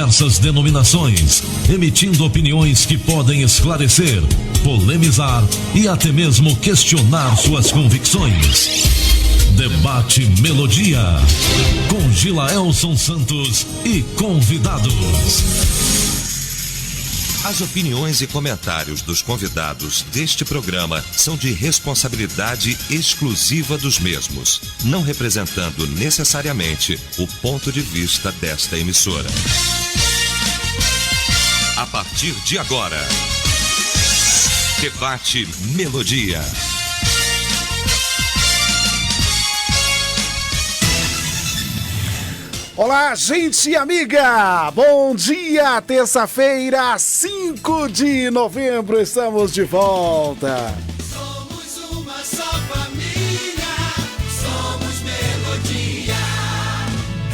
diversas denominações, emitindo opiniões que podem esclarecer, polemizar e até mesmo questionar suas convicções. Debate Melodia, com Gilaelson Santos e convidados. As opiniões e comentários dos convidados deste programa são de responsabilidade exclusiva dos mesmos, não representando necessariamente o ponto de vista desta emissora. A partir de agora, Debate Melodia. Olá, gente amiga! Bom dia! Terça-feira, 5 de novembro, estamos de volta. Somos uma só família, somos Melodia.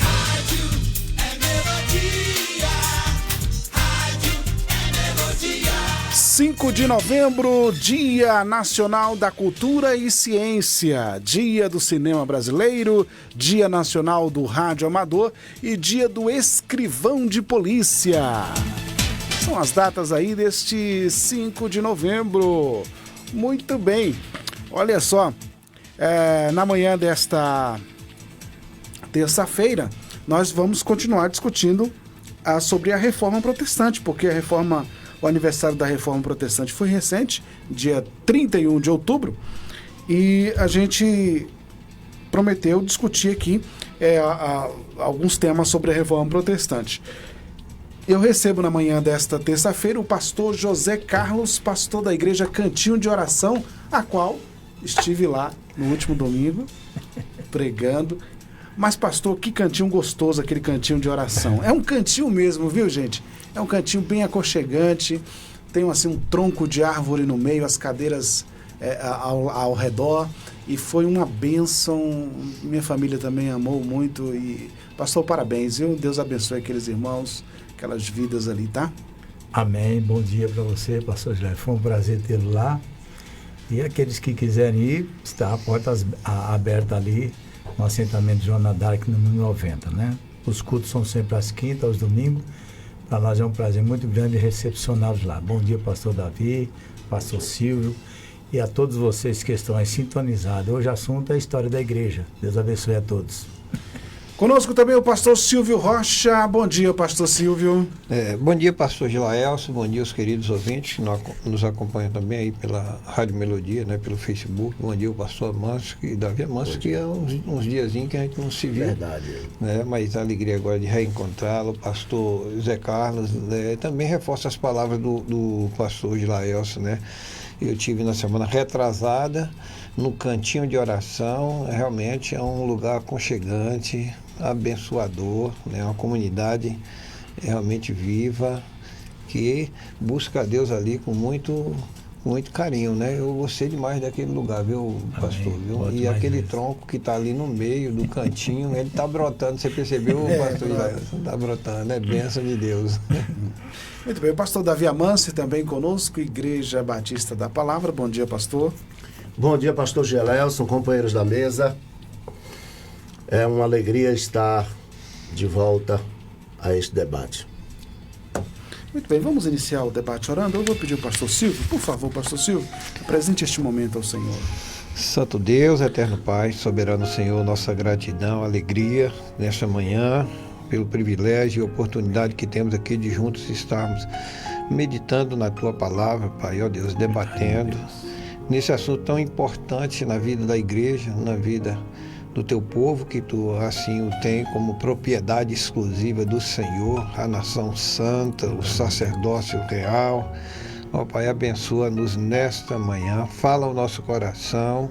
Rádio é Melodia, rádio é Melodia. 5 de novembro, Dia Nacional da Cultura e Ciência, Dia do Cinema Brasileiro, Dia Nacional do Rádio Amador e Dia do Escrivão de Polícia. São as datas aí deste 5 de novembro. Muito bem. Olha só, na manhã desta terça-feira, nós vamos continuar discutindo sobre a Reforma Protestante, porque o aniversário da Reforma Protestante foi recente, dia 31 de outubro, e a gente prometeu discutir aqui alguns temas sobre a Reforma Protestante. Eu recebo na manhã desta terça-feira o pastor José Carlos, pastor da Igreja Cantinho de Oração, a qual estive lá no último domingo, pregando. Mas, pastor, que cantinho gostoso aquele cantinho de oração. É um cantinho mesmo, viu, gente? É um cantinho bem aconchegante, tem assim um tronco de árvore no meio, as cadeiras ao redor, e foi uma bênção. Minha família também amou muito e, pastor, parabéns, viu? Deus abençoe aqueles irmãos, aquelas vidas ali, tá? Amém, bom dia para você, pastor Gilaelson, foi um prazer tê-lo lá, e aqueles que quiserem ir, está a porta aberta ali, no assentamento de Joana d'Arc, número 90, né? Os cultos são sempre às quintas, aos domingos. Para nós é um prazer muito grande recepcioná-los lá. Bom dia, pastor Davi, pastor Silvio e a todos vocês que estão aí sintonizados. Hoje o assunto é a história da igreja. Deus abençoe a todos. Conosco também o pastor Silvio Rocha. Bom dia, pastor Silvio. Bom dia, pastor Gilaelson. Bom dia, os queridos ouvintes que nos acompanham também aí pela Rádio Melodia, né, pelo Facebook. Bom dia, o pastor Amâncio e Davi Amâncio, que há uns diazinhos que a gente não se viu. Verdade. Né, mas a alegria agora de reencontrá-lo. O pastor Zé Carlos, também reforça as palavras do pastor Gilaelson, né? Eu tive na semana retrasada no cantinho de oração. Realmente é um lugar aconchegante, abençoador, né? Uma comunidade realmente viva que busca a Deus ali com muito carinho, né? Eu gostei demais daquele lugar, viu, pastor? Viu? E aquele tronco que está ali no meio do cantinho, ele está brotando, você percebeu, pastor? Está brotando, é bênção de Deus. Muito bem, o pastor Davi Amâncio também conosco, Igreja Batista da Palavra. Bom dia, pastor. Bom dia, pastor Gilaelson, companheiros da mesa. É uma alegria estar de volta a este debate. Muito bem, vamos iniciar o debate orando. Eu vou pedir ao pastor Silvio, por favor, pastor Silvio, apresente este momento ao Senhor. Santo Deus, eterno Pai, soberano Senhor, nossa gratidão, alegria nesta manhã, pelo privilégio e oportunidade que temos aqui de juntos estarmos meditando na Tua palavra, Pai, ó Deus, debatendo nesse assunto tão importante na vida da igreja, na vida do Teu povo, que Tu assim o tem como propriedade exclusiva do Senhor, a nação santa, o sacerdócio real. Ó Pai, abençoa-nos nesta manhã, fala ao nosso coração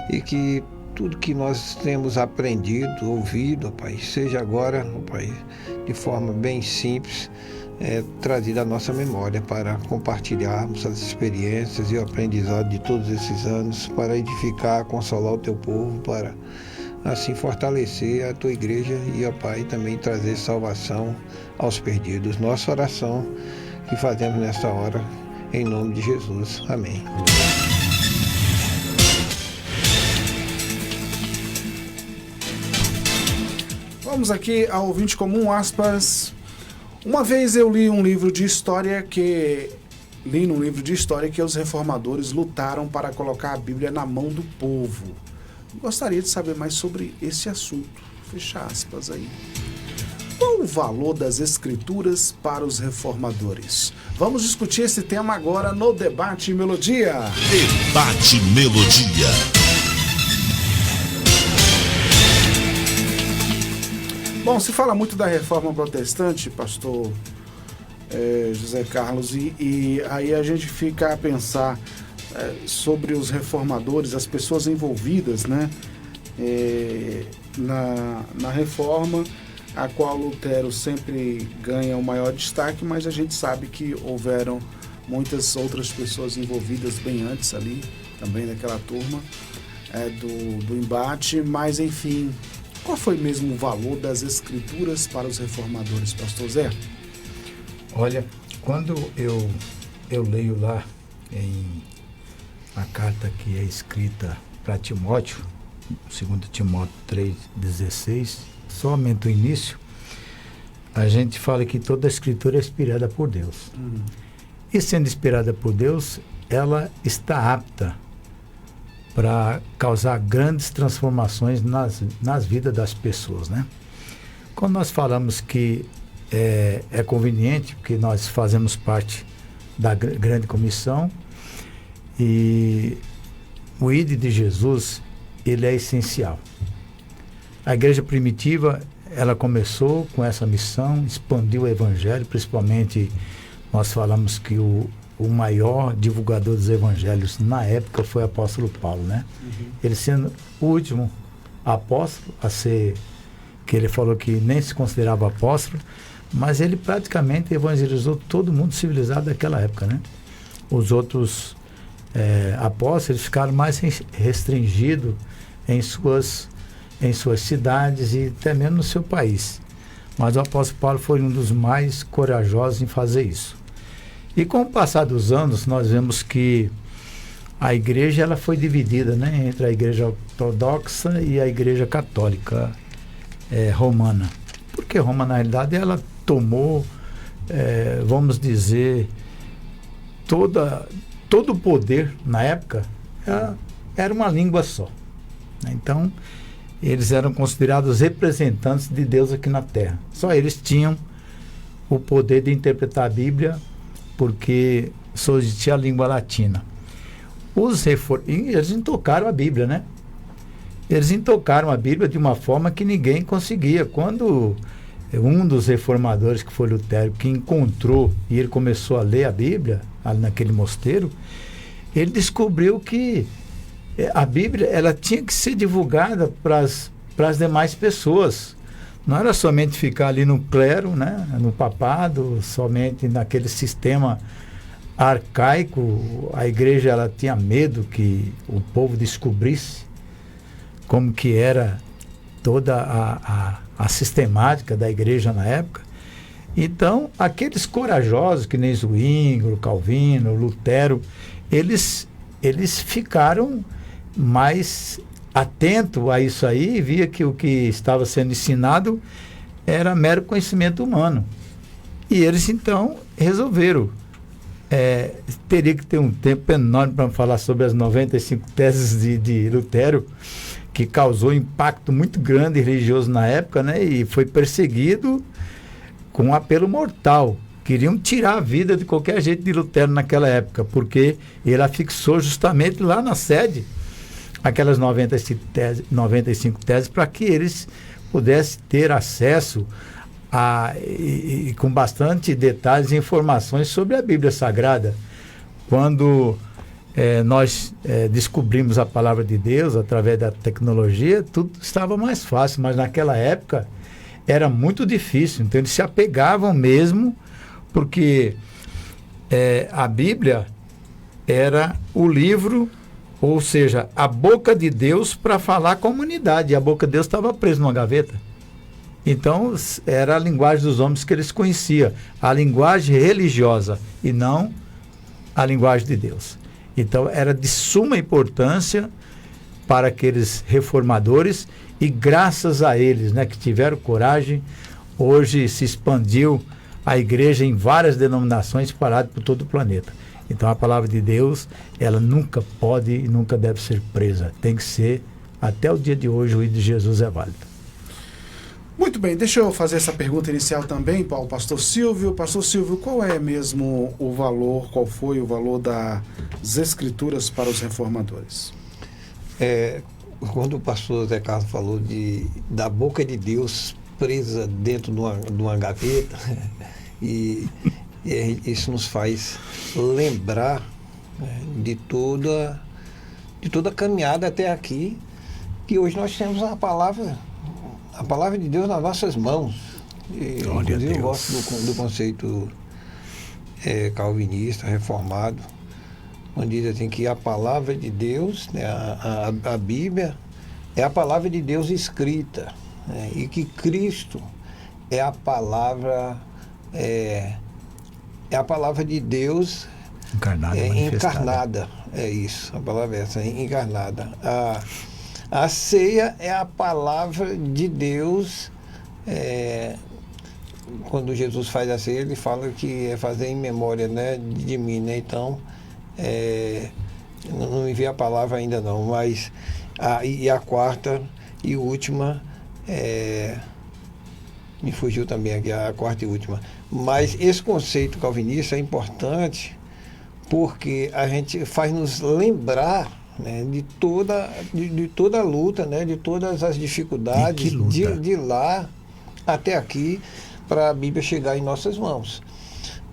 e que tudo que nós temos aprendido, ouvido, ó Pai, seja agora, ó Pai, de forma bem simples, trazida à nossa memória para compartilharmos as experiências e o aprendizado de todos esses anos para edificar, consolar o Teu povo, para assim fortalecer a Tua igreja e, ó Pai, também trazer salvação aos perdidos. Nossa oração que fazemos nesta hora, em nome de Jesus. Amém. Vamos aqui ao ouvinte comum, aspas. Uma vez eu li num livro de história que os reformadores lutaram para colocar a Bíblia na mão do povo. Gostaria de saber mais sobre esse assunto. Fecha aspas aí. Qual o valor das escrituras para os reformadores? Vamos discutir esse tema agora no Debate Melodia. Debate Melodia. Bom, se fala muito da reforma protestante, pastor José Carlos, e aí a gente fica a pensar sobre os reformadores, as pessoas envolvidas, né, na reforma, a qual Lutero sempre ganha o maior destaque, mas a gente sabe que houveram muitas outras pessoas envolvidas bem antes ali, também naquela turma do embate, mas enfim, qual foi mesmo o valor das escrituras para os reformadores, pastor Zé? Olha, quando eu leio lá em a carta que é escrita para Timóteo, 2 Timóteo 3,16, somente o início, a gente fala que toda a escritura é inspirada por Deus. E sendo inspirada por Deus, ela está apta para causar grandes transformações nas vidas das pessoas, né? Quando nós falamos que é conveniente, porque nós fazemos parte da grande comissão, e o ID de Jesus, ele é essencial. A igreja primitiva, ela começou com essa missão, expandiu o evangelho, principalmente nós falamos que o maior divulgador dos evangelhos na época foi o apóstolo Paulo, né? Ele sendo o último apóstolo a ser, que ele falou que nem se considerava apóstolo, mas ele praticamente evangelizou todo mundo civilizado daquela época, né? Os outros apóstolos ficaram mais restringidos em suas cidades e até mesmo no seu país. Mas o apóstolo Paulo foi um dos mais corajosos em fazer isso. E com o passar dos anos, nós vemos que a igreja ela foi dividida, né, entre a igreja ortodoxa e a igreja católica romana. Porque Roma, na realidade, ela tomou, vamos dizer, todo o poder na época era uma língua só, né? Então, eles eram considerados representantes de Deus aqui na Terra. Só eles tinham o poder de interpretar a Bíblia, porque só existia a língua latina. Eles intocaram a Bíblia, né? Eles intocaram a Bíblia de uma forma que ninguém conseguia. Quando um dos reformadores, que foi Lutero, que encontrou e ele começou a ler a Bíblia, ali naquele mosteiro, ele descobriu que a Bíblia ela tinha que ser divulgada para as demais pessoas. Não era somente ficar ali no clero, né, no papado, somente naquele sistema arcaico. A igreja ela tinha medo que o povo descobrisse como que era toda a sistemática da igreja na época. Então, aqueles corajosos, que nem Zwinglio, Calvino, Lutero, eles ficaram mais atentos a isso aí e via que o que estava sendo ensinado era mero conhecimento humano. E eles, então, resolveram. Teria que ter um tempo enorme para falar sobre as 95 teses de Lutero, que causou impacto muito grande religioso na época, né? E foi perseguido com um apelo mortal. Queriam tirar a vida de qualquer jeito de Lutero naquela época, porque ele afixou justamente lá na sede aquelas 95 teses para que eles pudessem ter acesso e com bastante detalhes e informações sobre a Bíblia Sagrada. Quando nós descobrimos a palavra de Deus através da tecnologia, tudo estava mais fácil, mas naquela época era muito difícil. Então eles se apegavam mesmo, porque a Bíblia era o livro, ou seja, a boca de Deus para falar com a humanidade, e a boca de Deus estava presa numa gaveta. Então era a linguagem dos homens que eles conheciam, a linguagem religiosa, e não a linguagem de Deus. Então era de suma importância para aqueles reformadores, e graças a eles, né, que tiveram coragem, hoje se expandiu a igreja em várias denominações espalhadas por todo o planeta. Então a palavra de Deus, ela nunca pode e nunca deve ser presa. Tem que ser, até o dia de hoje, o de Jesus é válido. Muito bem, deixa eu fazer essa pergunta inicial também para o pastor Silvio. Pastor Silvio, qual é mesmo o valor, qual foi o valor das Escrituras para os reformadores? Quando o pastor Zé Carlos falou da boca de Deus presa dentro de uma gaveta, e isso nos faz lembrar, né, de toda a caminhada até aqui, que hoje nós temos a palavra de Deus nas nossas mãos. Inclusive eu gosto do conceito calvinista, reformado, onde diz assim que a palavra de Deus, né, a Bíblia, é a palavra de Deus escrita, né, e que Cristo é a palavra de Deus encarnada. É isso, a palavra é essa, encarnada. A ceia é a palavra de Deus. Quando Jesus faz a ceia, ele fala que é fazer em memória, né, de mim, né? Então, não me vi a palavra ainda não, mas e a quarta e última, me fugiu também aqui a quarta e última. Mas esse conceito calvinista é importante porque a gente faz nos lembrar, né, de toda a luta, né, de todas as dificuldades de lá até aqui para a Bíblia chegar em nossas mãos.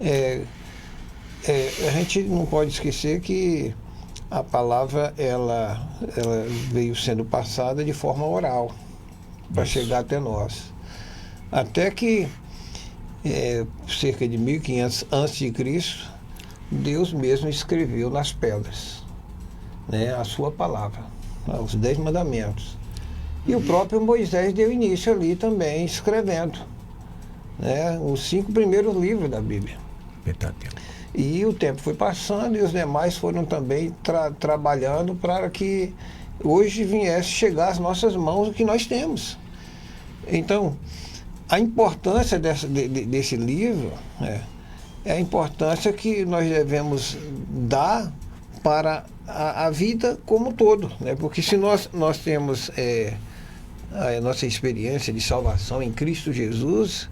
A gente não pode esquecer que a palavra ela veio sendo passada de forma oral para chegar até nós. Até que cerca de 1500 a.C., Deus mesmo escreveu nas pedras, né, a sua palavra, os 10 mandamentos. E o próprio Moisés deu início ali também, escrevendo, né, os 5 primeiros livros da Bíblia. E o tempo foi passando e os demais foram também trabalhando para que hoje viesse chegar às nossas mãos o que nós temos. Então, a importância desse livro é a importância que nós devemos dar para a vida como um todo, né? Porque se nós temos a nossa experiência de salvação em Cristo Jesus,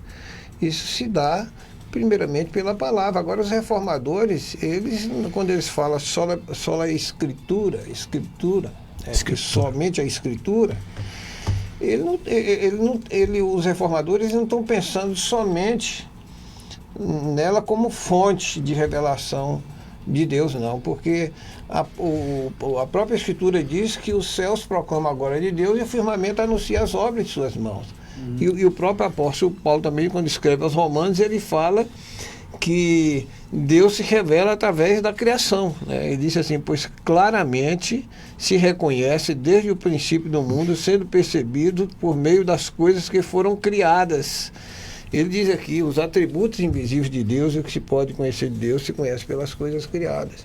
isso se dá primeiramente pela palavra. Agora os reformadores, quando eles falam só a escritura, somente a escritura, os reformadores não estão pensando somente nela como fonte de revelação de Deus, não, porque a própria Escritura diz que os céus proclamam a glória de Deus e o firmamento anuncia as obras de suas mãos. E o próprio apóstolo Paulo também, quando escreve aos Romanos, ele fala que Deus se revela através da criação, né? Ele diz assim: pois claramente se reconhece desde o princípio do mundo, sendo percebido por meio das coisas que foram criadas. Ele diz aqui, os atributos invisíveis de Deus e o que se pode conhecer de Deus se conhece pelas coisas criadas.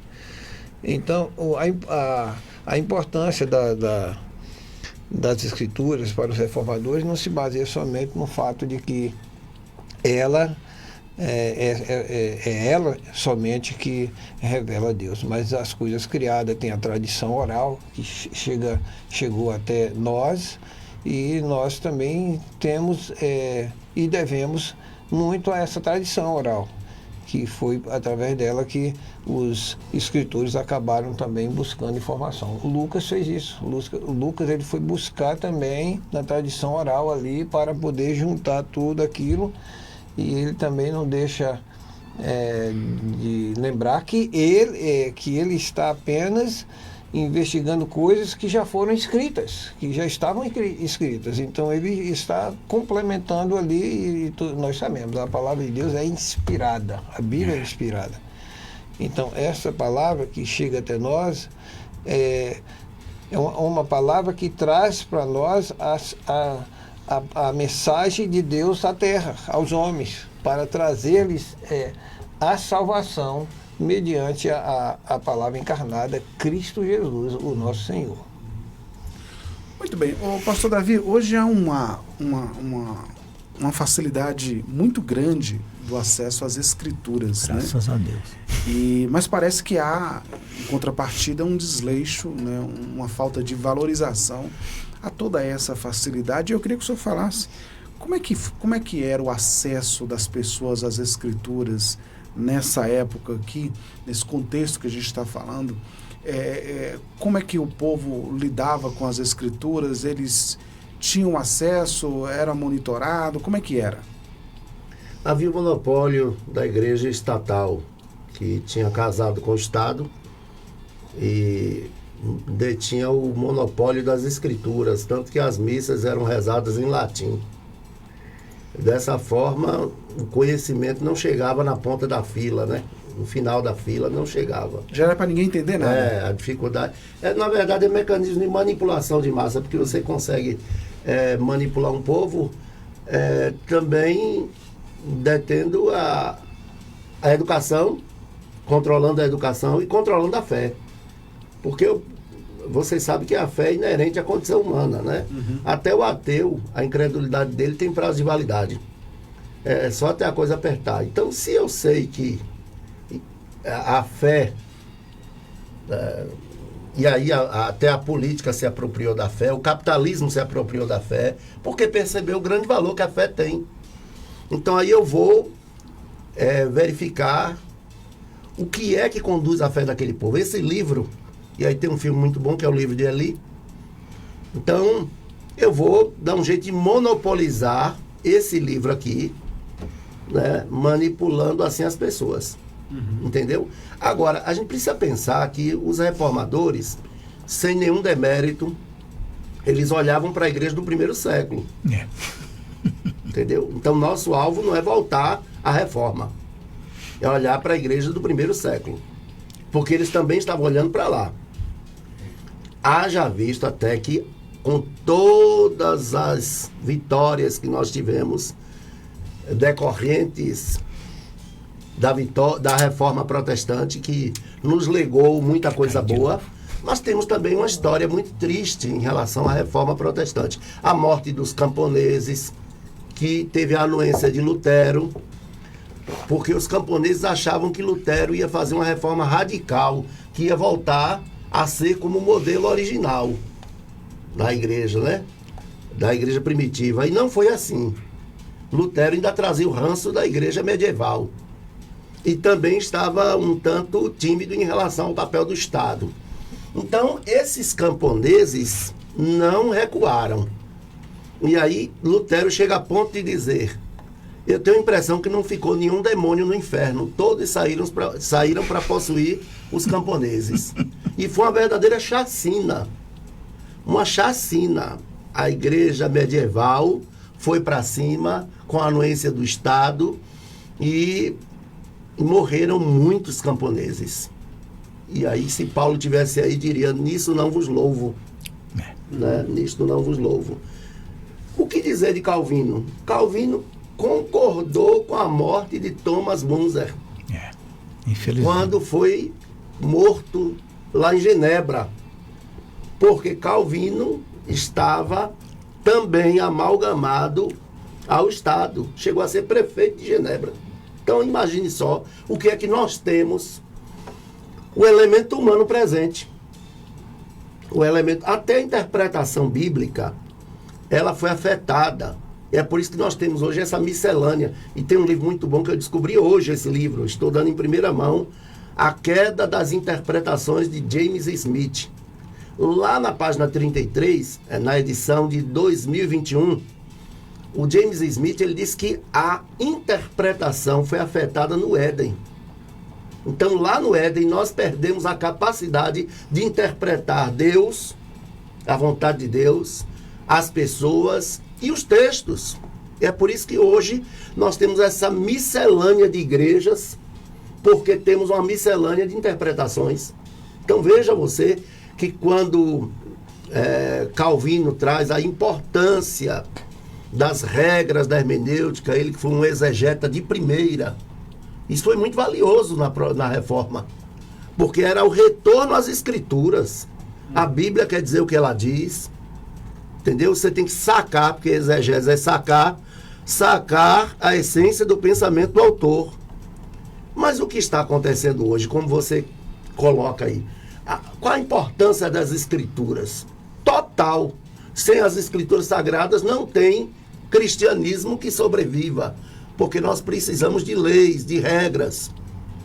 Então, a importância das Escrituras para os reformadores não se baseia somente no fato de que ela é ela somente que revela Deus, mas as coisas criadas têm a tradição oral que chegou até nós, e nós também temos e devemos muito a essa tradição oral, que foi através dela que os escritores acabaram também buscando informação. O Lucas fez isso. O Lucas ele foi buscar também na tradição oral ali para poder juntar tudo aquilo, e ele também não deixa de lembrar que ele está apenas investigando coisas que já foram escritas, que já estavam escritas. Então ele está complementando ali, e nós sabemos, a palavra de Deus é inspirada, a Bíblia é inspirada. Então essa palavra que chega até nós é uma palavra que traz para nós a mensagem de Deus à terra, aos homens, para trazer-lhes a salvação mediante a palavra encarnada, Cristo Jesus, o nosso Senhor. Muito bem. Pastor Davi, hoje há uma facilidade muito grande do acesso às escrituras, né? Graças a Deus. Mas parece que há, em contrapartida, um desleixo, né? Uma falta de valorização a toda essa facilidade. Eu queria que o senhor falasse como é que era o acesso das pessoas às escrituras nessa época aqui, nesse contexto que a gente está falando. Como é que o povo lidava com as escrituras? Eles tinham acesso? Era monitorado? Como é que era? Havia o monopólio da igreja estatal, que tinha casado com o Estado e detinha o monopólio das escrituras, tanto que as missas eram rezadas em latim. Dessa forma, o conhecimento não chegava na ponta da fila, né? No final da fila não chegava. Já era para ninguém entender nada. A dificuldade. Na verdade, é mecanismo de manipulação de massa, porque você consegue manipular um povo também detendo a educação, controlando a educação e controlando a fé. Porque vocês sabem que a fé é inerente à condição humana, né? Uhum. Até o ateu, a incredulidade dele tem prazo de validade. É só até a coisa apertar. Então, se eu sei que a fé, e aí até a política se apropriou da fé, o capitalismo se apropriou da fé, porque percebeu o grande valor que a fé tem. Então aí eu vou verificar o que é que conduz a fé daquele povo. Esse livro, e aí tem um filme muito bom que é o livro de Eli. Então eu vou dar um jeito de monopolizar esse livro aqui, né, manipulando assim as pessoas. Uhum. Entendeu? Agora, a gente precisa pensar que os reformadores, sem nenhum demérito, eles olhavam para a igreja do primeiro século. Entendeu? Então, nosso alvo não é voltar à reforma. É olhar para a igreja do primeiro século. Porque eles também estavam olhando para lá. Haja visto até que, com todas as vitórias que nós tivemos, decorrentes da reforma protestante, que nos legou muita coisa boa, mas temos também uma história muito triste em relação à reforma protestante. A morte dos camponeses, que teve a anuência de Lutero, porque os camponeses achavam que Lutero ia fazer uma reforma radical, que ia voltar a ser como o modelo original da igreja, né? Da igreja primitiva. E não foi assim. Lutero ainda trazia o ranço da igreja medieval. E também estava um tanto tímido em relação ao papel do Estado. Então, esses camponeses não recuaram. E aí, Lutero chega a ponto de dizer: eu tenho a impressão que não ficou nenhum demônio no inferno. Todos saíram para possuir os camponeses. E foi uma verdadeira chacina. Uma chacina. A igreja medieval foi para cima com a anuência do Estado e morreram muitos camponeses. E aí, se Paulo tivesse aí, diria: nisso não vos louvo. Né? Nisto não vos louvo. O que dizer de Calvino? Calvino concordou com a morte de Thomas Munzer. Infelizmente. Quando foi morto lá em Genebra. Porque Calvino estava também amalgamado ao Estado. Chegou a ser prefeito de Genebra. Então imagine só o que é que nós temos. O elemento humano presente. O elemento, até a interpretação bíblica, ela foi afetada. E é por isso que nós temos hoje essa miscelânea. E tem um livro muito bom que eu descobri hoje, esse livro. Estou dando em primeira mão. A Queda das Interpretações de James Smith. Lá na página 33, na edição de 2021, o James Smith, ele diz que a interpretação foi afetada no Éden. Então, lá no Éden, nós perdemos a capacidade de interpretar Deus, a vontade de Deus, as pessoas e os textos. É por isso que hoje nós temos essa miscelânea de igrejas, porque temos uma miscelânea de interpretações. Então, veja você que quando Calvino traz a importância das regras da hermenêutica, ele que foi um exegeta de primeira, isso foi muito valioso na reforma, porque era o retorno às escrituras. A Bíblia quer dizer o que ela diz, entendeu? Você tem que sacar, porque exegese é sacar, sacar a essência do pensamento do autor. Mas o que está acontecendo hoje, como você coloca aí, qual a importância das escrituras? Total. Sem as escrituras sagradas não tem cristianismo que sobreviva, porque nós precisamos de leis, de regras.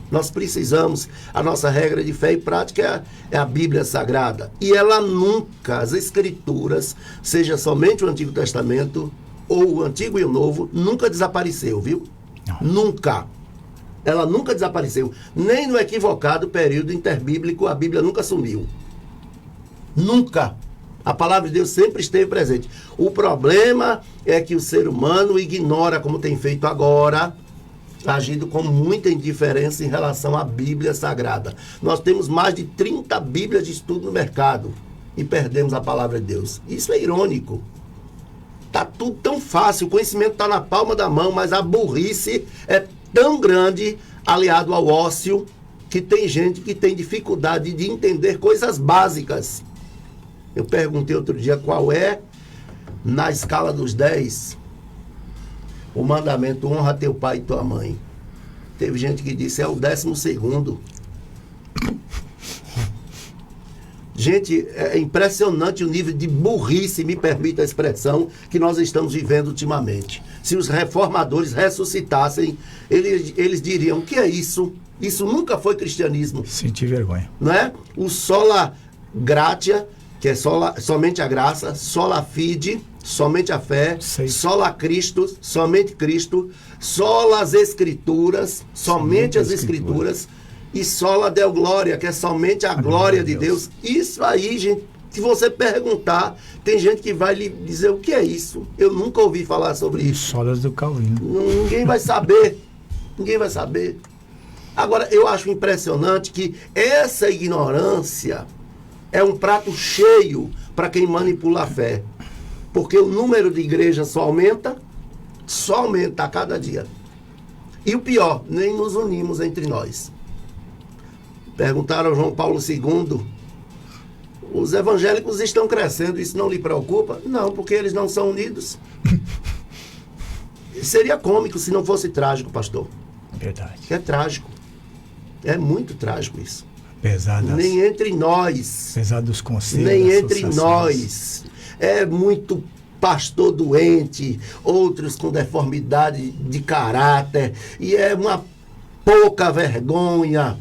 Nós precisamos, a nossa regra de fé e prática é a Bíblia Sagrada. E ela nunca, as escrituras, seja somente o Antigo Testamento ou o Antigo e o Novo, nunca desapareceu, viu? Não. Nunca. Ela nunca desapareceu. Nem no equivocado período interbíblico a Bíblia nunca sumiu. Nunca. A palavra de Deus sempre esteve presente. O problema é que o ser humano ignora, como tem feito agora, agindo com muita indiferença em relação à Bíblia Sagrada. Nós temos mais de 30 Bíblias de estudo no mercado e perdemos a palavra de Deus. Isso é irônico. Está tudo tão fácil, o conhecimento está na palma da mão, mas a burrice é tão grande, aliado ao ócio, que tem gente que tem dificuldade de entender coisas básicas. Eu perguntei outro dia qual é, na escala dos 10, o mandamento honra teu pai e tua mãe. Teve gente que disse é o 12º. Gente, é impressionante o nível de burrice, me permita a expressão, que nós estamos vivendo ultimamente. Se os reformadores ressuscitassem, eles diriam, o que é isso? Isso nunca foi cristianismo. Senti vergonha. Não é? O sola gratia, que é somente a graça, sola fide, somente a fé, Sei. sola Cristo, somente Cristo, sola as Escrituras, somente as Escrituras, e sola Deo Glória, que é somente a glória de Deus. Isso aí, gente, se você perguntar, tem gente que vai lhe dizer o que é isso. Eu nunca ouvi falar sobre E isso. solas do Calvino. Ninguém vai saber. Ninguém vai saber. Agora, eu acho impressionante que essa ignorância é um prato cheio para quem manipula a fé. Porque o número de igrejas só aumenta a cada dia. E o pior, nem nos unimos entre nós. Perguntaram ao João Paulo II, os evangélicos estão crescendo, isso não lhe preocupa? Não, porque eles não são unidos. Seria cômico se não fosse trágico, pastor. Verdade. É trágico. É muito trágico isso. Apesar Nem entre nós. apesar dos conselhos. Nem das entre associações. nós. É muito pastor doente, outros com deformidade de caráter, e é uma pouca vergonha.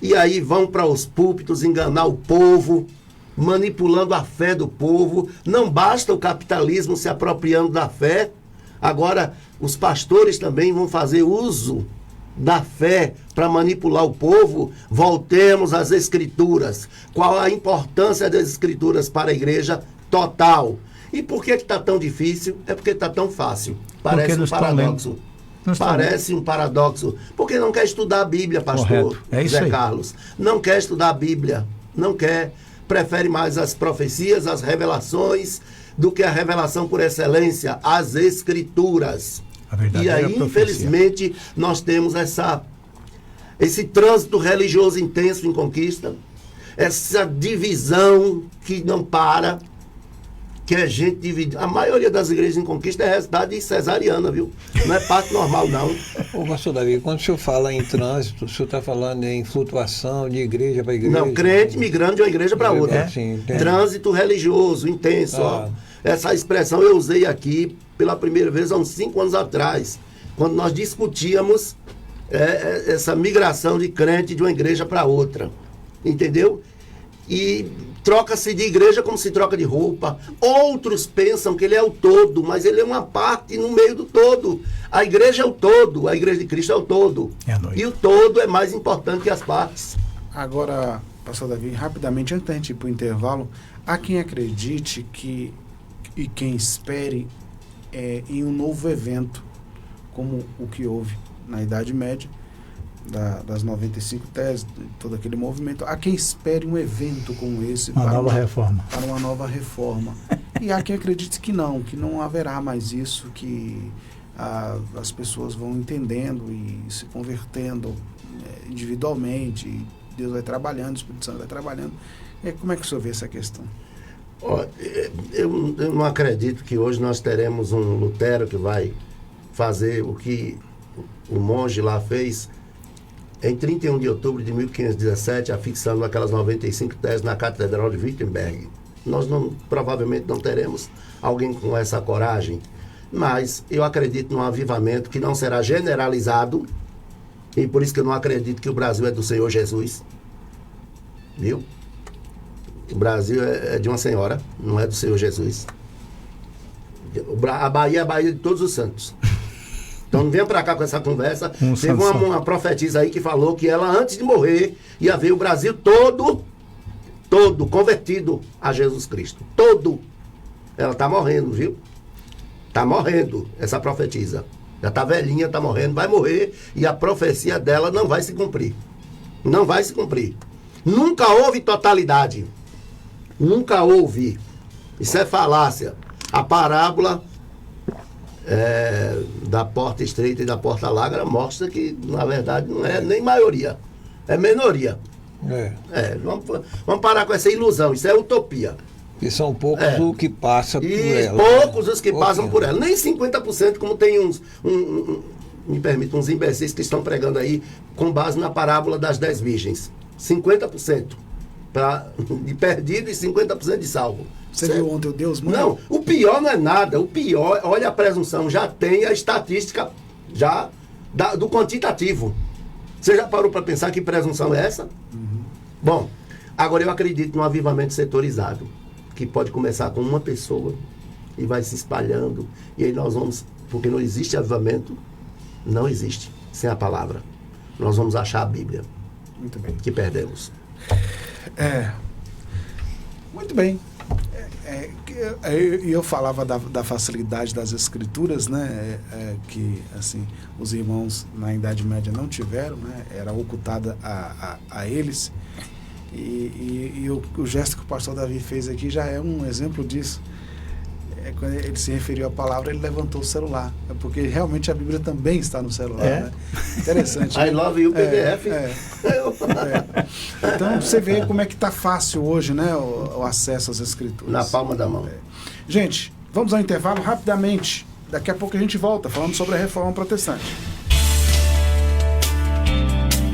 E aí vão para os púlpitos enganar o povo, manipulando a fé do povo. Não basta o capitalismo se apropriando da fé. Agora, os pastores também vão fazer uso da fé para manipular o povo. Voltemos às Escrituras. Qual a importância das Escrituras para a igreja? Total. E por que está tão difícil? É porque está tão fácil. Parece um paradoxo. Parece um paradoxo. Porque não quer estudar a Bíblia, pastor. Correto. É isso Zé aí. Carlos. Não quer estudar a Bíblia. Não quer. Prefere mais as profecias, as revelações, do que a revelação por excelência, as Escrituras. A E verdadeira aí, profecia. infelizmente, nós temos esse trânsito religioso intenso em Conquista, essa divisão que não para, que é gente dividida. A maioria das igrejas em Conquista é resultado de cesariana, viu? Não é parto normal, não. Ô, pastor Davi, quando o senhor fala em trânsito, o senhor está falando em flutuação de igreja para igreja? Não, crente migrando de uma igreja para outra. Sim, entendo. Trânsito religioso intenso. Ó. Ah. Essa expressão eu usei aqui pela primeira vez há uns 5 anos atrás, quando nós discutíamos essa migração de crente de uma igreja para outra. Entendeu? E troca-se de igreja como se troca de roupa. Outros pensam que ele é o todo, mas ele é uma parte no meio do todo. A igreja é o todo, a igreja de Cristo é o todo. É a noite. E o todo é mais importante que as partes. Agora, pastor Davi, rapidamente, antes da gente ir para o intervalo, há quem acredite e quem espere em um novo evento, como o que houve na Idade Média, das 95 teses, todo aquele movimento. Há quem espere um evento como esse Uma nova reforma. para uma nova reforma. E há quem acredite que não haverá mais isso, que as pessoas vão entendendo e se convertendo individualmente, e Deus vai trabalhando, o Espírito Santo vai trabalhando. Como é que o senhor vê essa questão? Ó, eu não acredito que hoje nós teremos um Lutero que vai fazer o que o monge lá fez em 31 de outubro de 1517, afixando aquelas 95 teses na Catedral de Wittenberg. Nós provavelmente não teremos alguém com essa coragem, mas eu acredito num avivamento que não será generalizado, e por isso que eu não acredito que o Brasil é do Senhor Jesus. Viu? O Brasil é de uma senhora, não é do Senhor Jesus. A Bahia é a Bahia de todos os santos. Então não venha pra cá com essa conversa. Teve uma profetisa aí que falou que ela, antes de morrer, ia ver o Brasil todo convertido a Jesus Cristo. Todo. Ela tá morrendo, viu? Tá morrendo, essa profetisa. Já tá velhinha, tá morrendo, vai morrer, e a profecia dela não vai se cumprir. Não vai se cumprir. Nunca houve totalidade. Nunca houve. Isso é falácia. A parábola da porta estreita e da porta larga mostra que, na verdade, não é nem maioria. É minoria. Vamos parar com essa ilusão. Isso é utopia. E são poucos os que passam por ela. Poucos os que passam por ela. Nem 50%, como tem me permite, uns imbecis que estão pregando aí com base na parábola das 10 virgens. 50% de perdido e 50% de salvo. Você viu ontem o Deus, mano? Não, o pior não é nada. O pior, olha a presunção, já tem a estatística do quantitativo. Você já parou para pensar que presunção é essa? Uhum. Bom, agora eu acredito num avivamento setorizado, que pode começar com uma pessoa e vai se espalhando. E aí nós vamos, porque não existe avivamento, não existe sem a palavra. Nós vamos achar a Bíblia. Muito bem. Que perdemos. Muito bem. Eu falava da facilidade das escrituras, né? Que assim, os irmãos na Idade Média não tiveram, né? Era ocultada a eles. E o gesto que o pastor Davi fez aqui já é um exemplo disso. Quando ele se referiu à palavra, ele levantou o celular. Porque realmente a Bíblia também está no celular. Né? Interessante. I love you, PDF. Então você vê como é que está fácil hoje, né, o acesso às escrituras. Na palma da mão. Gente, vamos ao intervalo rapidamente. Daqui a pouco a gente volta falando sobre a Reforma Protestante.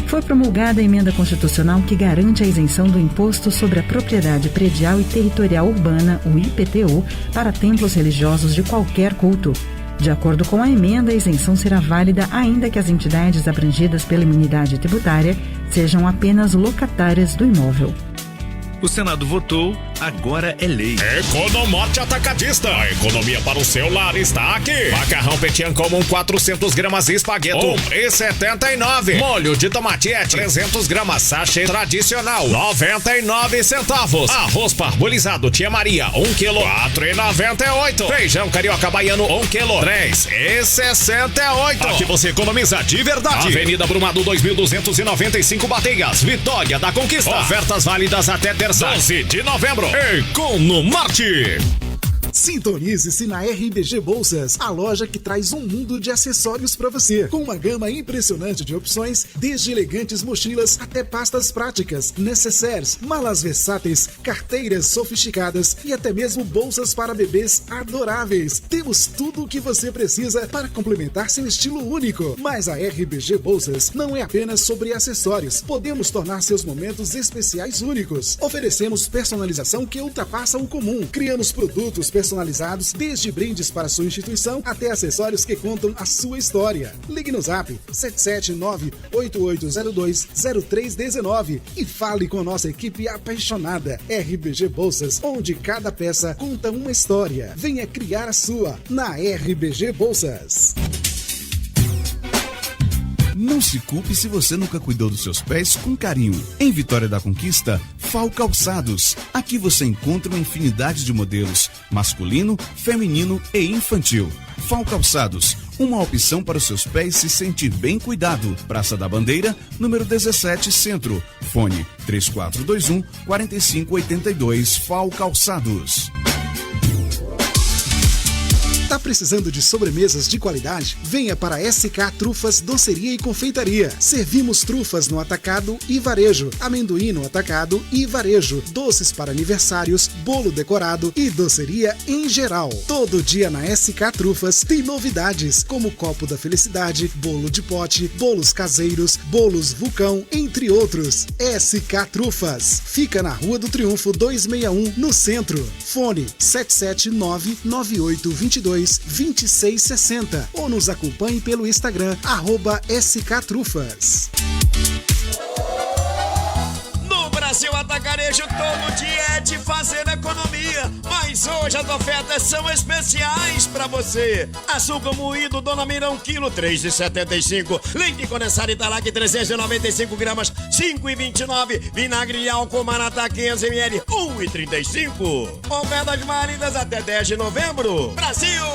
Foi promulgada a emenda constitucional que garante a isenção do Imposto sobre a Propriedade Predial e Territorial Urbana, o IPTU, para templos religiosos de qualquer culto. De acordo com a emenda, a isenção será válida ainda que as entidades abrangidas pela imunidade tributária sejam apenas locatárias do imóvel. O Senado votou, agora é lei. Economorte Atacadista. A economia para o seu lar está aqui. Macarrão Petian comum 400 gramas espagueto, R$1,79. Molho de tomate 300 gramas sachê tradicional, 99 centavos. Arroz parbolizado Tia Maria 1 kg, R$4,98. Feijão carioca baiano 1 kg, R$3,68. Aqui você economiza de verdade. Avenida Brumado 2295 Bateias, Vitória da Conquista. Ofertas válidas até terça 12 de novembro. Economarte. Sintonize-se na RBG Bolsas, a loja que traz um mundo de acessórios para você, com uma gama impressionante de opções, desde elegantes mochilas até pastas práticas, necessaires, malas versáteis, carteiras sofisticadas e até mesmo bolsas para bebês adoráveis. Temos tudo o que você precisa para complementar seu estilo único. Mas a RBG Bolsas não é apenas sobre acessórios. Podemos tornar seus momentos especiais únicos. Oferecemos personalização que ultrapassa o comum. Criamos produtos personalizados, desde brindes para sua instituição até acessórios que contam a sua história. Ligue no Zap 779-8802-0319 e fale com a nossa equipe apaixonada. RBG Bolsas, onde cada peça conta uma história. Venha criar a sua na RBG Bolsas. Não se culpe se você nunca cuidou dos seus pés com carinho. Em Vitória da Conquista, FAO Calçados. Aqui você encontra uma infinidade de modelos, masculino, feminino e infantil. FAO Calçados, uma opção para os seus pés se sentir bem cuidado. Praça da Bandeira, número 17, Centro. Fone 3421-4582, FAO Calçados. Tá precisando de sobremesas de qualidade? Venha para SK Trufas Doceria e Confeitaria. Servimos trufas no atacado e varejo, amendoim no atacado e varejo, doces para aniversários, bolo decorado e doceria em geral. Todo dia na SK Trufas tem novidades, como copo da felicidade, bolo de pote, bolos caseiros, bolos vulcão, entre outros. SK Trufas. Fica na Rua do Triunfo 261, no centro. Fone 779-9822-2660 ou nos acompanhe pelo Instagram, @SKTrufas. No Brasil Atacarejo, todo dia é de fazer economia, mas hoje as ofertas são especiais pra você. Açúcar moído Dona Mirão, quilo 3,75. Leite condensado Italac 395 gramas, 5,29. Vinagre de álcool Maratá 500 ml, 1,35. Ofertas válidas até 10 de novembro. Brasil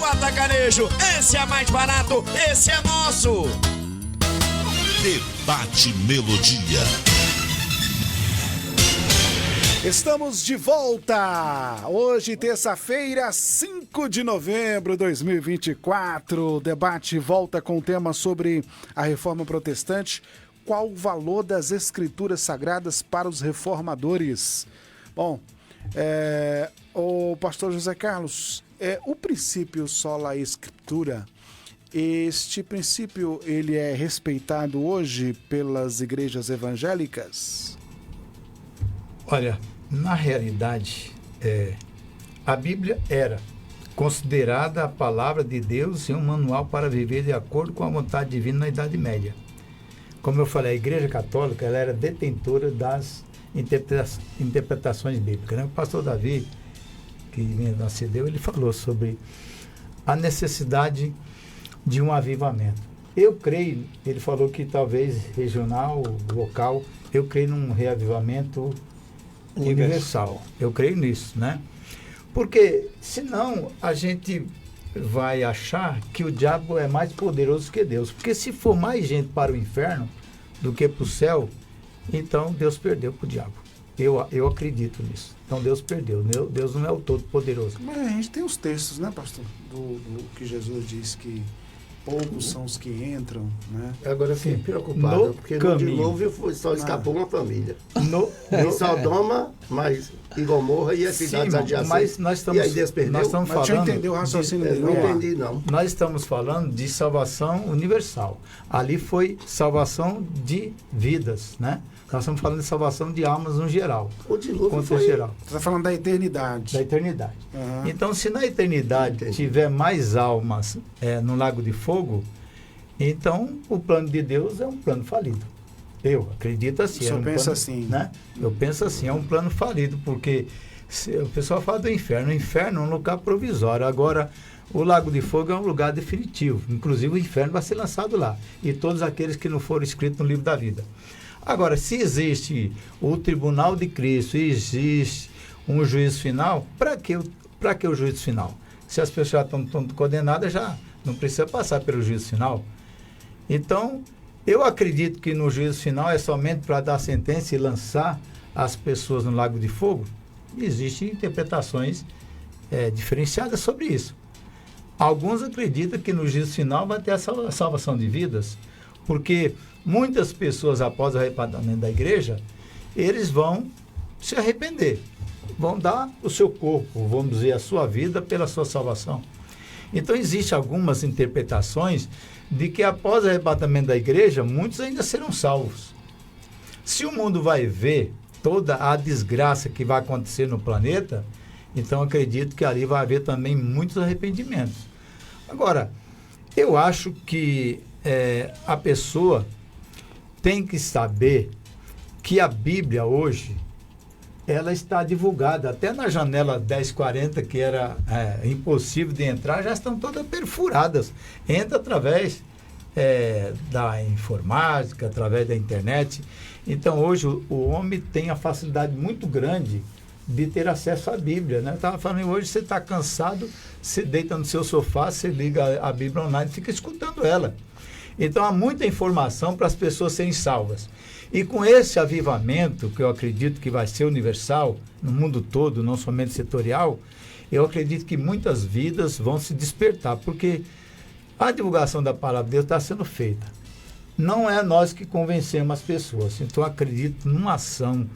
Atacarejo, esse é mais barato, esse é nosso. Debate Melodia. Estamos de volta! Hoje, terça-feira, 5 de novembro de 2024. O debate volta com o tema sobre a reforma protestante. Qual o valor das escrituras sagradas para os reformadores? Bom, o pastor José Carlos, o princípio sola escritura, este princípio ele é respeitado hoje pelas igrejas evangélicas? Olha, na realidade, a Bíblia era considerada a palavra de Deus e um manual para viver de acordo com a vontade divina na Idade Média. Como eu falei, a Igreja Católica ela era detentora das interpretações bíblicas, né? O pastor Davi, que me antecedeu, ele falou sobre a necessidade de um avivamento. Eu creio, ele falou que talvez regional, local, eu creio num reavivamento universal. Eu creio nisso, né? Porque senão a gente vai achar que o diabo é mais poderoso que Deus. Porque se for mais gente para o inferno do que para o céu, então Deus perdeu para o diabo. Eu acredito nisso. Então Deus perdeu. Deus não é o todo-poderoso. Mas a gente tem os textos, né, pastor? Do que Jesus diz que poucos são os que entram, né? Agora eu fiquei preocupado, porque no dilúvio só escapou uma família. Em Sodoma, mas em Gomorra e as cidades adjacentes. Mas nós estamos falando... Mas deixa eu entender o raciocínio dele. Não entendi, não. Nós estamos falando de salvação universal. Ali foi salvação de vidas, né? Nós estamos falando de salvação de almas no geral. O dilúvio foi... Geral. Você está falando da eternidade. Da eternidade. Uhum. Então, se na eternidade tiver mais almas no Lago de Fogo, então o plano de Deus é um plano falido. Eu acredito assim. Você pensa assim? Né? Eu penso assim, é um plano falido, porque o pessoal fala do inferno. O inferno é um lugar provisório. Agora, o Lago de Fogo é um lugar definitivo. Inclusive, o inferno vai ser lançado lá. E todos aqueles que não foram escritos no livro da vida. Agora, se existe o tribunal de Cristo e existe um juízo final, para que o juízo final? Se as pessoas já estão condenadas, já não precisa passar pelo juízo final. Então, eu acredito que no juízo final é somente para dar sentença e lançar as pessoas no Lago de Fogo. Existem interpretações diferenciadas sobre isso. Alguns acreditam que no juízo final vai ter a salvação de vidas, porque muitas pessoas, após o arrebatamento da igreja, eles vão se arrepender, vão dar o seu corpo, vamos dizer, a sua vida pela sua salvação. Então, existem algumas interpretações de que após o arrebatamento da igreja, muitos ainda serão salvos. Se o mundo vai ver toda a desgraça que vai acontecer no planeta, então acredito que ali vai haver também muitos arrependimentos. Agora, eu acho que a pessoa tem que saber que a Bíblia hoje, ela está divulgada. Até na janela 1040, que era impossível de entrar, já estão todas perfuradas. Entra através da informática, através da internet. Então, hoje, o homem tem a facilidade muito grande de ter acesso à Bíblia, né? Eu estava falando, hoje você está cansado, você deita no seu sofá, você liga a Bíblia online e fica escutando ela. Então, há muita informação para as pessoas serem salvas. E com esse avivamento, que eu acredito que vai ser universal, no mundo todo, não somente setorial, eu acredito que muitas vidas vão se despertar, porque a divulgação da palavra de Deus está sendo feita. Não é nós que convencemos as pessoas. Então, eu acredito numa ação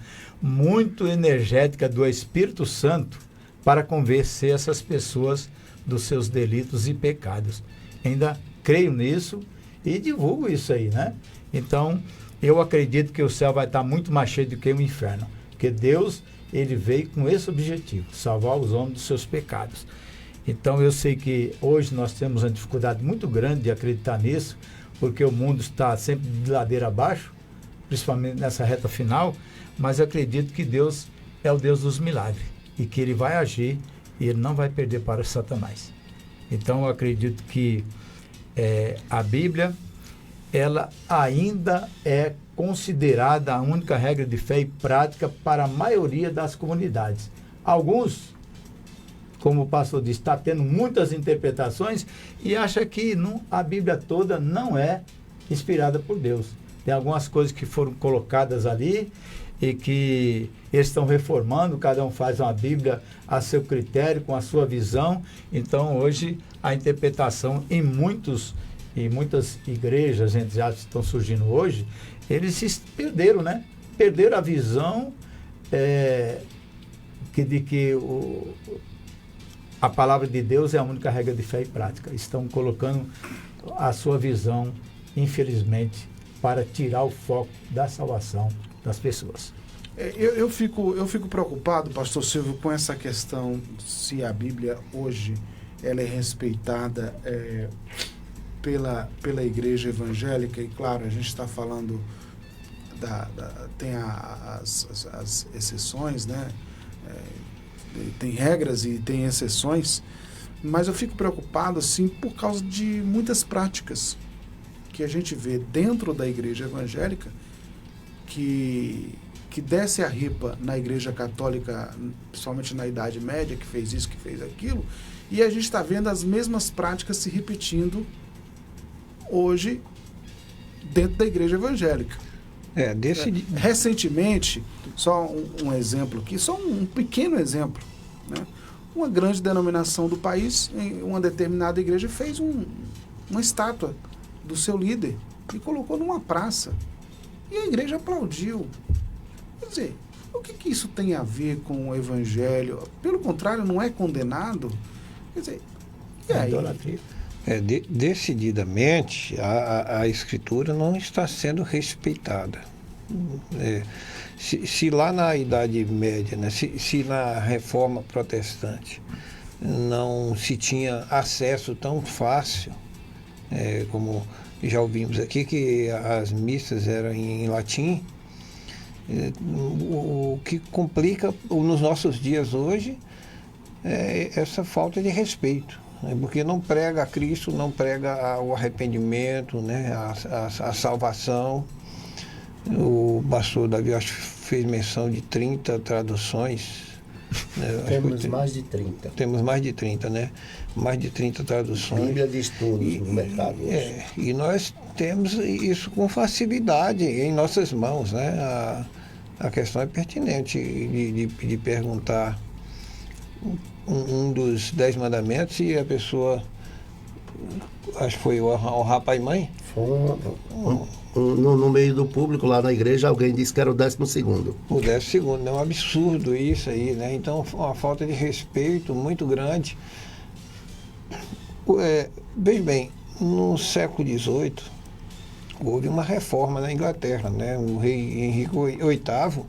muito energética do Espírito Santo para convencer essas pessoas dos seus delitos e pecados. Ainda creio nisso e divulgo isso aí, né? Então, eu acredito que o céu vai estar muito mais cheio do que o inferno. Porque Deus, ele veio com esse objetivo, salvar os homens dos seus pecados. Então, eu sei que hoje nós temos uma dificuldade muito grande de acreditar nisso, porque o mundo está sempre de ladeira abaixo, principalmente nessa reta final, mas eu acredito que Deus é o Deus dos milagres e que ele vai agir e ele não vai perder para Satanás. Então, eu acredito que a Bíblia, ela ainda é considerada a única regra de fé e prática para a maioria das comunidades. Alguns, como o pastor disse, está tendo muitas interpretações e acha que a Bíblia toda não é inspirada por Deus. Tem algumas coisas que foram colocadas ali e que eles estão reformando, cada um faz uma Bíblia a seu critério, com a sua visão. Então, hoje, a interpretação em muitas igrejas, entre aspas, que estão surgindo hoje, eles se perderam, né? Perderam a visão de que a palavra de Deus é a única regra de fé e prática. Estão colocando a sua visão, infelizmente, para tirar o foco da salvação das pessoas. Eu fico preocupado, pastor Silvio, com essa questão, se a Bíblia hoje ela é respeitada pela igreja evangélica. E claro, a gente está falando tem as exceções, né? Tem regras e tem exceções, mas eu fico preocupado assim por causa de muitas práticas que a gente vê dentro da igreja evangélica que desce a ripa na igreja católica, principalmente na Idade Média, que fez isso, que fez aquilo, e a gente está vendo as mesmas práticas se repetindo hoje dentro da igreja evangélica. Recentemente, só um exemplo aqui, só um pequeno exemplo, né? Uma grande denominação do país, em uma determinada igreja, fez uma estátua do seu líder e colocou numa praça. E a igreja aplaudiu. Quer dizer, o que isso tem a ver com o evangelho? Pelo contrário, não é condenado? Quer dizer, e aí? Decididamente, a escritura não está sendo respeitada. Se lá na Idade Média, né, se na Reforma Protestante não se tinha acesso tão fácil, como já ouvimos aqui, que as missas eram em latim, o que complica nos nossos dias hoje é essa falta de respeito, né? Porque não prega a Cristo, não prega o arrependimento, né? a salvação. O pastor Davi, acho que fez menção de 30 traduções. Né? Temos mais de 30. Temos mais de 30, né? Mais de 30 traduções. Bíblia de estudos no mercado hoje. E nós temos isso com facilidade em nossas mãos, né? A questão é pertinente de perguntar um dos 10 mandamentos e a pessoa, acho que foi honrar pai e mãe. No meio do público lá na igreja, alguém disse que era o 12º. O 12º, é um absurdo isso aí, né? Então, uma falta de respeito muito grande. Veja bem, no século XVIII, houve uma reforma na Inglaterra, né? O rei Henrique VIII,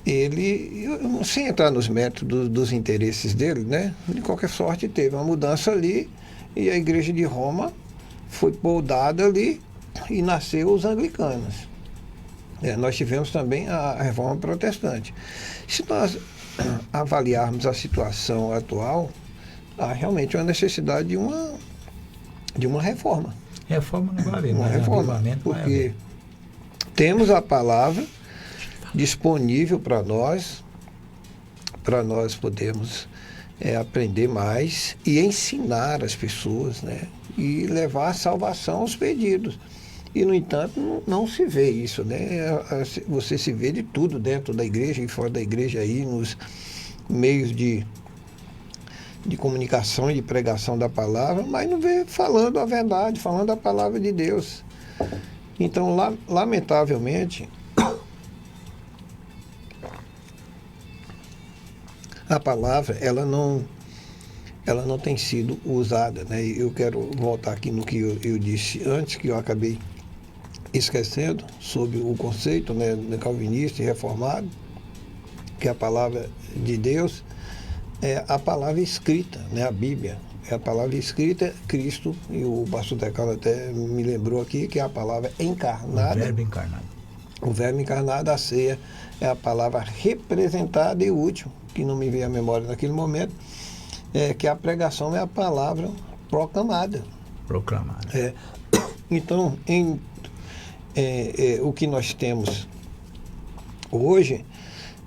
ele, sem entrar nos métodos dos interesses dele, né? De qualquer sorte, teve uma mudança ali e a igreja de Roma foi poldada ali e nasceu os anglicanos. Nós tivemos também a reforma protestante. Se nós avaliarmos a situação atual, há realmente uma necessidade de uma reforma. Reforma não vai haver, uma mas reforma, porque temos a palavra disponível para nós podermos aprender mais e ensinar as pessoas, né? E levar a salvação aos perdidos. E, no entanto, não se vê isso, né? Você se vê de tudo dentro da igreja e fora da igreja aí, nos meios de de comunicação e de pregação da palavra, mas não vê falando a verdade, falando a palavra de Deus. Então, lamentavelmente, a palavra, ela não tem sido usada, né? Eu quero voltar aqui no que eu disse antes, que eu acabei esquecendo, sobre o conceito, né, calvinista e reformado, que a palavra de Deus é a palavra escrita, né, a Bíblia. É a palavra escrita, Cristo, e o pastor Tecala até me lembrou aqui, que é a palavra encarnada. O verbo encarnado. O verbo encarnado, a ceia, é a palavra representada e útil, que não me veio à memória naquele momento, que a pregação é a palavra proclamada. Proclamada. Então, o que nós temos hoje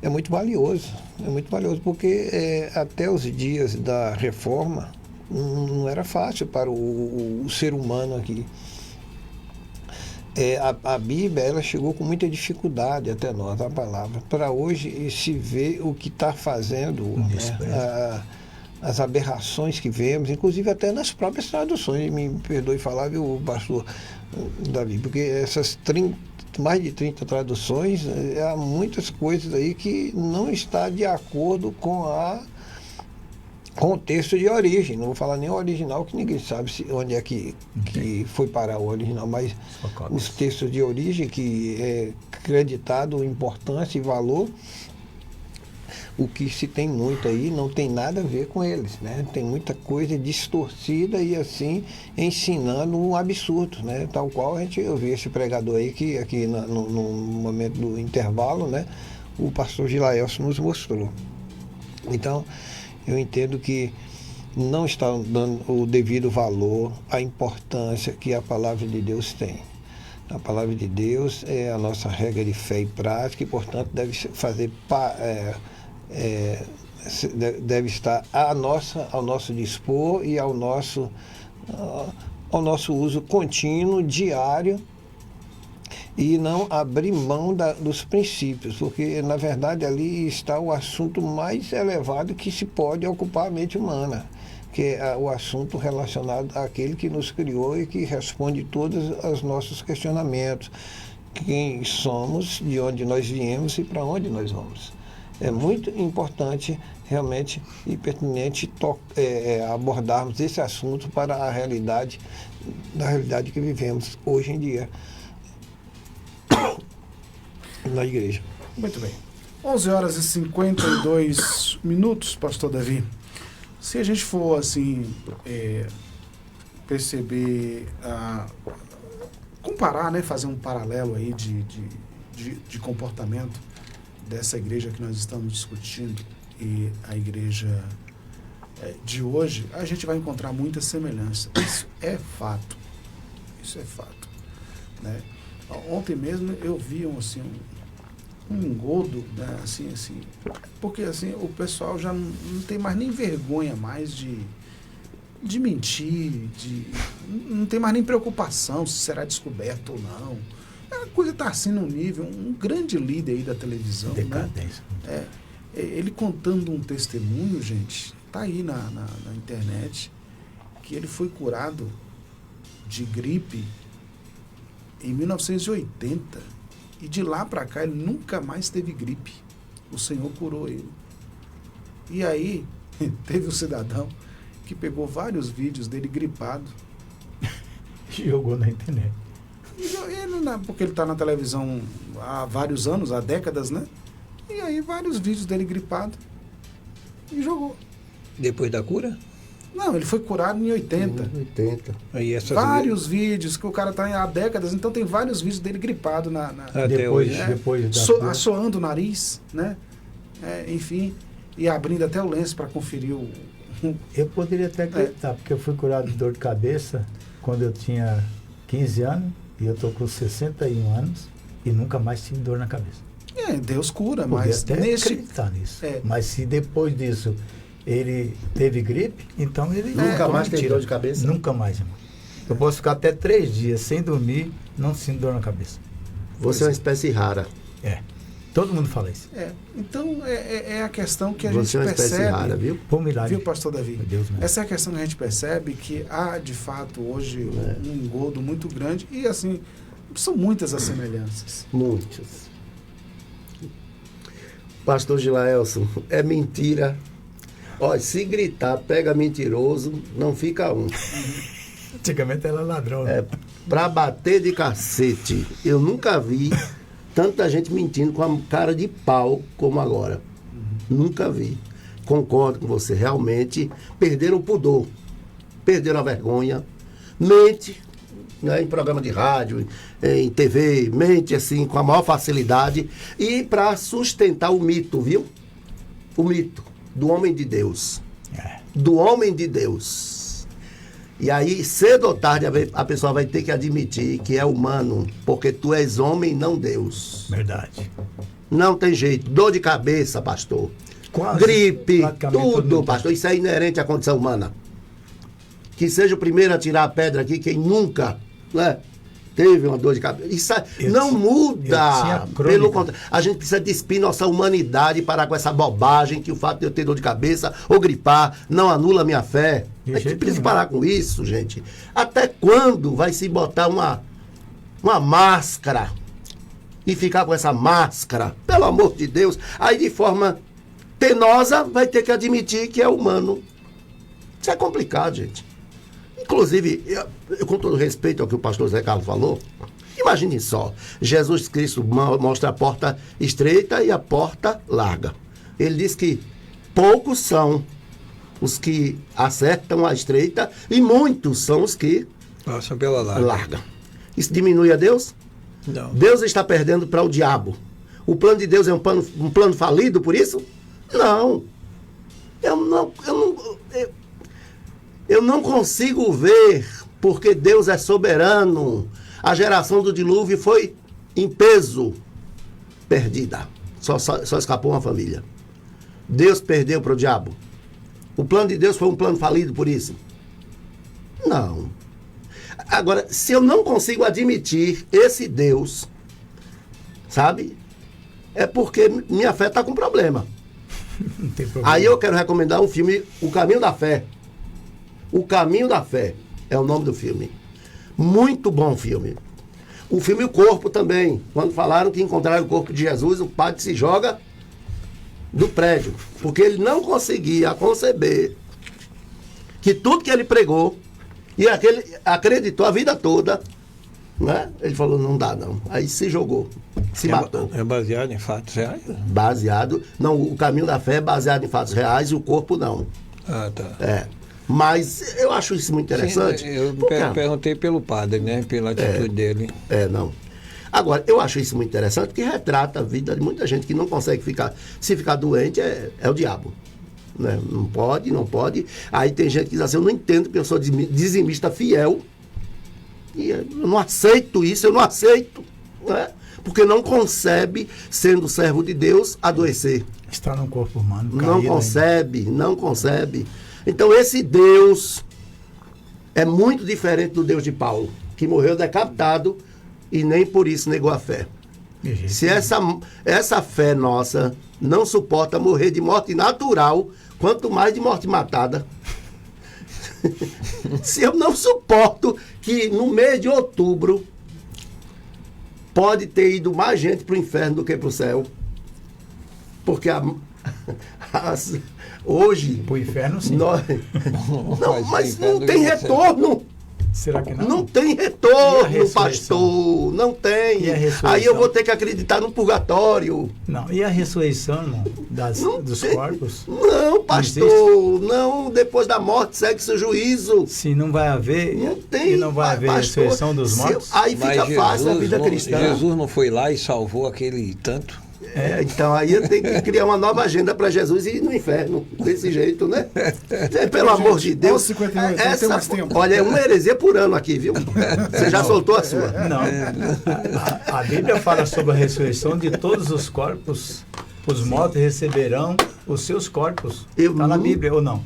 é muito valioso. É muito valioso, porque até os dias da reforma não era fácil para o ser humano aqui. A Bíblia, ela chegou com muita dificuldade até nós, a palavra. Para hoje se vê o que está fazendo, né, as aberrações que vemos, inclusive até nas próprias traduções. Me perdoe falar, viu, pastor Davi, porque essas mais de 30 traduções, há muitas coisas aí que não está de acordo com o texto de origem. Não vou falar nem o original, que ninguém sabe onde é que foi parar o original, mas os textos de origem, que é acreditado importância e valor, o que se tem muito aí não tem nada a ver com eles, né? Tem muita coisa distorcida e assim ensinando um absurdo, né? Tal qual eu vi esse pregador aí que aqui no momento do intervalo, né? O pastor Gilaelson nos mostrou. Então, eu entendo que não está dando o devido valor à importância que a palavra de Deus tem. A palavra de Deus é a nossa regra de fé e prática e, portanto, deve fazer deve estar ao nosso dispor e ao nosso uso contínuo, diário, e não abrir mão dos princípios, porque na verdade ali está o assunto mais elevado que se pode ocupar a mente humana, que é o assunto relacionado àquele que nos criou e que responde todos os nossos questionamentos: quem somos, de onde nós viemos e para onde nós vamos. É muito importante, realmente, e pertinente abordarmos esse assunto para a realidade que vivemos hoje em dia na igreja. Muito bem. 11h52, pastor Davi. Se a gente for, assim, perceber, comparar, né, fazer um paralelo aí de comportamento dessa igreja que nós estamos discutindo e a igreja de hoje, a gente vai encontrar muita semelhança. Isso é fato. Isso é fato, né? Ontem mesmo eu vi um engodo, né, assim, porque assim, o pessoal já não tem mais nem vergonha mais de mentir, não tem mais nem preocupação se será descoberto ou não. A coisa está assim num nível, um grande líder aí da televisão, decadência, né? Ele contando um testemunho, gente, tá aí na internet, que ele foi curado de gripe em 1980 e de lá para cá ele nunca mais teve gripe. O Senhor curou ele. E aí teve um cidadão que pegou vários vídeos dele gripado e jogou na internet. Porque ele está na televisão há vários anos, há décadas, né? E aí vários vídeos dele gripado e jogou. Depois da cura? Não, ele foi curado em 80. Aí vários vídeos que o cara está há décadas, então tem vários vídeos dele gripado depois assoando o nariz, né? Enfim, e abrindo até o lenço para conferir o... Eu poderia até acreditar, porque eu fui curado de dor de cabeça quando eu tinha 15 anos e eu estou com 61 anos e nunca mais tive dor na cabeça. Deus cura, mas até acreditar nisso. Mas se depois disso ele teve gripe, então ele nunca mais teve dor de cabeça? Nunca mais, irmão. Eu posso ficar até 3 dias sem dormir, não sinto dor na cabeça. Você é uma espécie rara. Todo mundo fala isso. Então, é a questão que a Você é gente uma espécie percebe. rara, viu? Por milagre. Viu, pastor Davi? Meu Deus, meu. Essa é a questão que a gente percebe, que há, de fato, hoje um engodo muito grande e, assim, são muitas as semelhanças. Muitas. Pastor Gilaelson, é mentira. Olha, se gritar, pega mentiroso, não fica um. Antigamente era ladrão. Né? Pra bater de cacete. Eu nunca vi tanta gente mentindo com a cara de pau como agora. Nunca vi. Concordo com você. Realmente perderam o pudor. Perderam a vergonha. Mente, né, em programa de rádio, em TV, mente assim, com a maior facilidade. E para sustentar o mito, viu? O mito do homem de Deus. Do homem de Deus. E aí, cedo ou tarde, a pessoa vai ter que admitir que é humano, porque tu és homem, não Deus. Verdade. Não tem jeito. Dor de cabeça, pastor. Quase, Gripe, praticamente todo tudo, mundo. pastor. Isso é inerente à condição humana. Que seja o primeiro a tirar a pedra aqui, quem nunca, né, teve uma dor de cabeça. Isso não muda. Pelo contrário, a gente precisa despir nossa humanidade e parar com essa bobagem que o fato de eu ter dor de cabeça ou gripar não anula a minha fé. A gente precisa parar com isso, gente. Até quando vai se botar uma máscara e ficar com essa máscara? Pelo amor de Deus. Aí, de forma penosa, vai ter que admitir que é humano. Isso é complicado, gente. Inclusive, eu, com todo respeito ao que o pastor Zé Carlos falou, imagine só, Jesus Cristo mostra a porta estreita e a porta larga. Ele diz que poucos são os que acertam a estreita e muitos são os que passam pela larga. Isso diminui a Deus? Não. Deus está perdendo para o diabo. O plano de Deus é um plano falido por isso? Não. Eu não consigo ver, porque Deus é soberano. A geração do dilúvio foi em peso perdida. Só escapou uma família. Deus perdeu para o diabo. O plano de Deus foi um plano falido por isso? Não. Agora, se eu não consigo admitir esse Deus, sabe? É porque minha fé está com problema. Não tem problema. Aí eu quero recomendar um filme, O Caminho da Fé. O Caminho da Fé é o nome do filme. Muito bom filme. O filme O Corpo também. Quando falaram que encontraram o corpo de Jesus, o padre se joga do prédio. Porque ele não conseguia conceber que tudo que ele pregou e aquele acreditou a vida toda, né? Ele falou, não dá não. Aí se jogou, se matou. É baseado em fatos reais? Baseado. Não, O Caminho da Fé é baseado em fatos reais e O Corpo não. Ah, tá. É. Mas eu acho isso muito interessante. Sim, eu porque, perguntei pelo padre, né? Pela atitude dele. Não. Agora, eu acho isso muito interessante porque retrata a vida de muita gente que não consegue ficar. Se ficar doente, é o diabo. Né? Não pode. Aí tem gente que diz assim, eu não entendo porque eu sou dizimista fiel. E eu não aceito isso, eu não aceito. Né? Porque não concebe, sendo servo de Deus, adoecer. Está no corpo humano. Não concebe. Então esse Deus é muito diferente do Deus de Paulo, que morreu decapitado e nem por isso negou a fé. Se essa fé nossa não suporta morrer de morte natural, quanto mais de morte matada. Se eu não suporto que no mês de outubro pode ter ido mais gente para o inferno do que para o céu, porque hoje... Para o inferno, sim. Mas não tem retorno. Será que não? Não tem retorno, pastor. Não tem. Aí eu vou ter que acreditar no purgatório. Não. E a ressurreição, irmão, dos corpos? Não, pastor. Não, depois da morte segue-se o juízo. Se não vai haver. Não tem. E não vai haver ressurreição dos mortos? Aí fica fácil a vida cristã. Jesus não foi lá e salvou aquele tanto? Então aí eu tenho que criar uma nova agenda para Jesus e ir no inferno, desse jeito, né? Pelo amor de Deus. 58, olha, é uma heresia por ano aqui, viu? Você já soltou a sua? Não. A Bíblia fala sobre a ressurreição de todos os corpos. Os mortos receberão os seus corpos. Está na Bíblia ou não?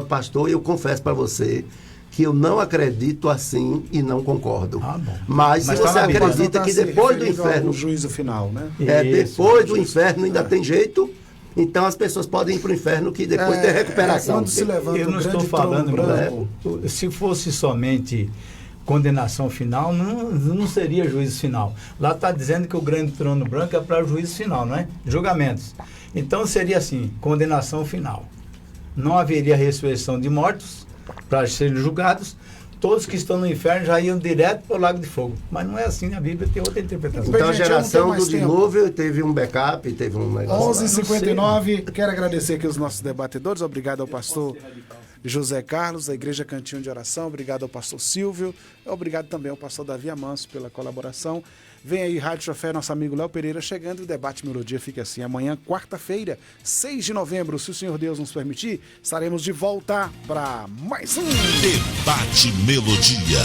Pastor, eu confesso para você que eu não acredito assim e não concordo. Ah, bom. Mas se Mas você tá na Bíblia. acredita que depois do inferno, O juízo final, né? depois do inferno ainda tem jeito, então as pessoas podem ir para o inferno que depois tem recuperação. Quando se levanta Eu um não grande estou falando, trono branco, se fosse somente condenação final, não seria juízo final. Lá está dizendo que o grande trono branco é para juízo final, não é? Julgamentos. Então seria assim, condenação final. Não haveria ressurreição de mortos para serem julgados. Todos que estão no inferno já iam direto para o lago de fogo. Mas não é assim, a Bíblia tem outra interpretação. Então a gente, eu não tenho geração mais do tempo. dilúvio teve um backup, teve um negócio. 11h59, quero agradecer aqui os nossos debatedores, obrigado ao pastor José Carlos, da Igreja Cantinho de Oração, obrigado ao pastor Silvio, obrigado também ao pastor Davi Amanso pela colaboração. Vem aí Rádio Chofé, nosso amigo Léo Pereira chegando e o Debate Melodia fica assim. Amanhã, quarta-feira, 6 de novembro, se o Senhor Deus nos permitir, estaremos de volta para mais um Debate Melodia.